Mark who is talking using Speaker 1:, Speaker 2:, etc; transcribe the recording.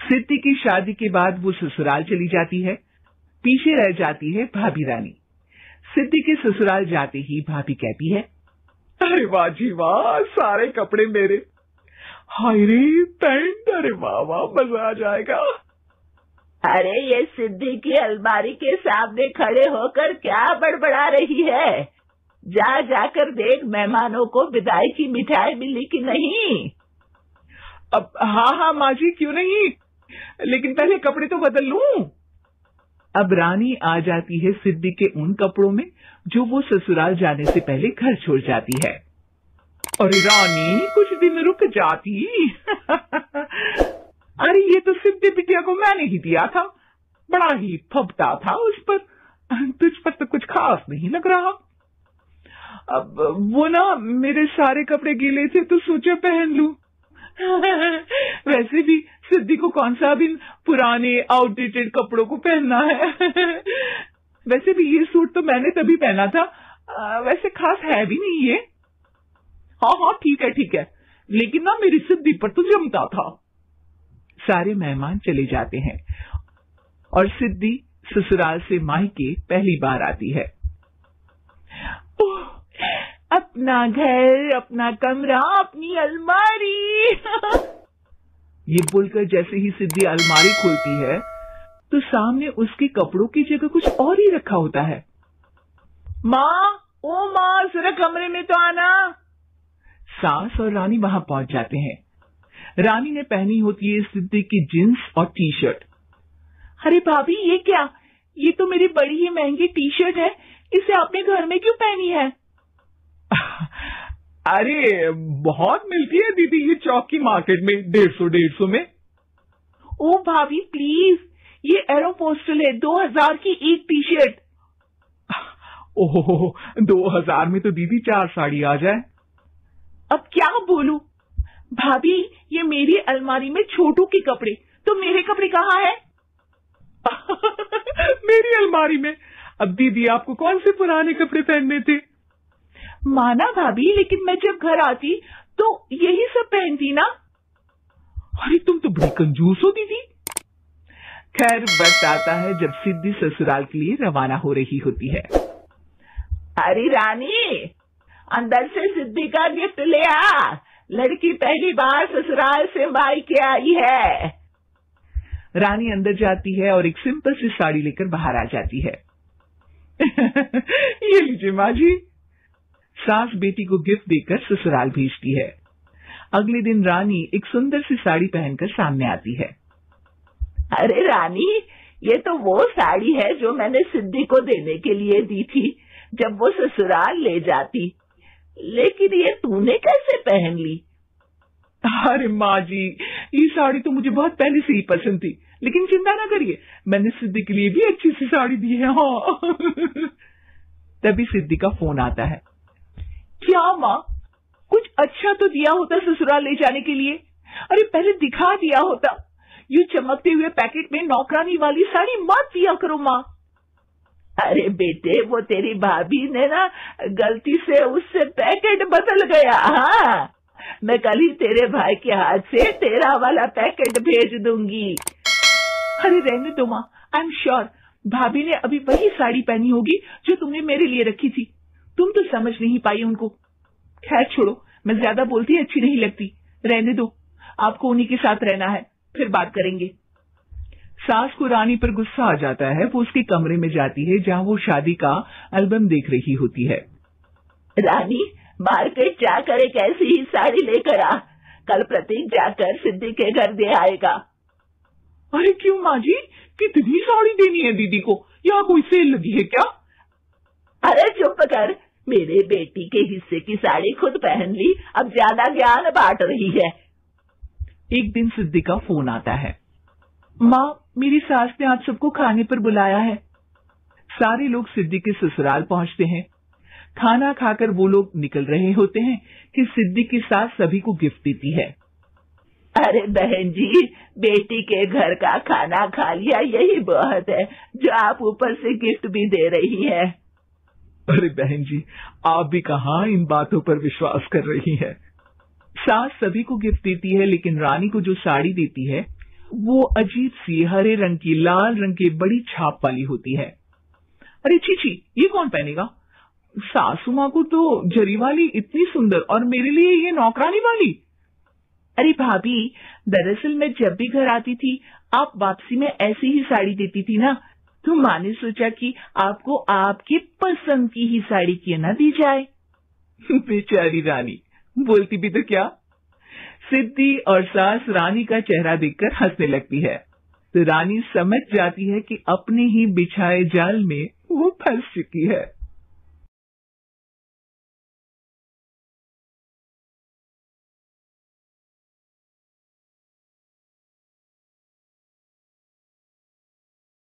Speaker 1: सिद्धि की शादी के बाद वो ससुराल चली जाती है। पीछे रह जाती है भाभी रानी। सिद्धि के ससुराल जाते ही भाभी कहती है, अरे वाह जी वाह, सारे कपड़े मेरे। हाय रे पैंट, अरे वाह वाह, मजा आ जाएगा।
Speaker 2: अरे ये सिद्धि की अलमारी के सामने खड़े होकर क्या बड़बड़ा रही है? जाकर देख मेहमानों को विदाई की मिठाई मिली कि नहीं।
Speaker 1: अब हाँ माँ जी, क्यों नहीं, लेकिन पहले कपड़े तो बदल लूं। अब रानी आ जाती है सिद्धि के उन कपड़ों में जो वो ससुराल जाने से पहले घर छोड़ जाती है। अरे रानी, कुछ दिन रुक जाती। अरे ये तो सिद्धि बिटिया को मैंने ही दिया था, बड़ा ही फबता था उस पर, तुझ पर तो कुछ खास नहीं लग रहा। अब वो ना मेरे सारे कपड़े गीले थे तो सोचा पहन लूं। वैसे भी सिद्धि को कौन सा भी पुराने आउटडेटेड कपड़ों को पहनना है। वैसे भी ये सूट तो मैंने तभी पहना था, वैसे खास है भी नहीं ये। हाँ ठीक है, लेकिन ना मेरी सिद्धि पर तो जमता था। सारे मेहमान चले जाते हैं और सिद्धि ससुराल से मायके पहली बार आती है। अपना घर, अपना कमरा, अपनी अलमारी। ये बोलकर जैसे ही सिद्धि अलमारी खोलती है तो सामने उसके कपड़ों की जगह कुछ और ही रखा होता है। माँ, ओ माँ, जरा कमरे में तो आना। सास और रानी वहां पहुंच जाते हैं। रानी ने पहनी होती है सिद्धि की जींस और टी शर्ट। अरे भाभी, ये क्या? ये तो मेरी बड़ी ही महंगी टी शर्ट है, इसे आपने घर में क्यों पहनी है? अरे बहुत मिलती है दीदी ये चौक की मार्केट में, 150 में। ओ भाभी प्लीज, ये एरोपोस्टल है, 2000 की एक टी शर्ट। ओहो, 2000 में तो दीदी 4 साड़ी आ जाए। अब क्या बोलूं भाभी, ये मेरी अलमारी में छोटू के कपड़े, तो मेरे कपड़े कहाँ हैं? मेरी अलमारी में। अब दीदी आपको कौन से पुराने कपड़े पहनने थे? माना भाभी, लेकिन मैं जब घर आती तो यही सब पहनती ना। अरे तुम तो बड़ी कंजूस हो दीदी। खैर वक्त आता है जब सिद्धि ससुराल के लिए रवाना हो रही होती है।
Speaker 2: अरे रानी, अंदर से सिद्धि का गिफ्ट ले आ, लड़की पहली बार ससुराल से मायके आई है।
Speaker 1: रानी अंदर जाती है और एक सिंपल सी साड़ी लेकर बाहर आ जाती है। ये लीजिए माँ जी। सास बेटी को गिफ्ट देकर ससुराल भेजती है। अगले दिन रानी एक सुंदर सी साड़ी पहनकर सामने आती है।
Speaker 2: अरे रानी, ये तो वो साड़ी है जो मैंने सिद्धि को देने के लिए दी थी जब वो ससुराल ले जाती, लेकिन ये तूने कैसे पहन ली?
Speaker 1: अरे माँ जी, ये साड़ी तो मुझे बहुत पहले से ही पसंद थी, लेकिन चिंता ना करिए, मैंने सिद्धि के लिए भी अच्छी सी साड़ी दी है। हाँ। तभी सिद्धि का फोन आता है। क्या माँ, कुछ अच्छा तो दिया होता ससुराल ले जाने के लिए। अरे पहले दिखा दिया होता। ये चमकते हुए पैकेट में नौकरानी वाली साड़ी मत दिया करो माँ।
Speaker 2: अरे बेटे, वो तेरी भाभी ने ना गलती से उससे पैकेट बदल गया। हाँ, मैं कल ही तेरे भाई के हाथ से तेरा वाला पैकेट भेज दूंगी।
Speaker 1: अरे रहने दो माँ, आई एम श्योर भाभी ने अभी वही साड़ी पहनी होगी जो तुमने मेरे लिए रखी थी। तुम तो समझ नहीं पाई उनको। खैर छोड़ो, मैं ज्यादा बोलती अच्छी नहीं लगती, रहने दो, आपको उन्हीं के साथ रहना है, फिर बात करेंगे। सास को रानी पर गुस्सा आ जाता है। वो उसके कमरे में जाती है जहाँ वो शादी का एल्बम देख रही होती है।
Speaker 2: रानी, मार्केट जाकर एक ऐसी ही साड़ी लेकर आ, कल प्रतीक जाकर सिद्धि के घर दे आएगा।
Speaker 1: अरे क्यों माँ जी, कितनी साड़ी देनी है दीदी को? यहाँ कोई सेल लगी है क्या?
Speaker 2: अरे चुप कर, मेरे बेटी के हिस्से की साड़ी खुद पहन ली, अब ज्यादा ज्ञान बांट रही है।
Speaker 1: एक दिन सिद्धि का फोन आता है। माँ, मेरी सास ने आप सबको खाने पर बुलाया है। सारे लोग सिद्धि के ससुराल पहुंचते हैं। खाना खाकर वो लोग निकल रहे होते हैं कि सिद्धि की सास सभी को गिफ्ट देती है।
Speaker 2: अरे बहन जी, बेटी के घर का खाना खा लिया, यही बहुत है, जो आप ऊपर से गिफ्ट भी दे रही है।
Speaker 1: अरे बहन जी, आप भी कहाँ इन बातों पर विश्वास कर रही है। सास सभी को गिफ्ट देती है, लेकिन रानी को जो साड़ी देती है वो अजीब सी हरे रंग की लाल रंग की बड़ी छाप वाली होती है। अरे चीची, ये कौन पहनेगा? सासू माँ को तो जरी वाली इतनी सुंदर, और मेरे लिए ये नौकरानी वाली।
Speaker 2: अरे भाभी, दरअसल मैं जब भी घर आती थी आप वापसी में ऐसी ही साड़ी देती थी ना, तो माँ ने सोचा कि आपको आपकी पसंद की ही साड़ी क्यों ना दी जाए।
Speaker 1: बेचारी रानी, बोलती भी तो क्या। सिद्धि और सास रानी का चेहरा देखकर हंसने लगती है, तो रानी समझ जाती है कि अपने ही बिछाए जाल में वो फंस चुकी है।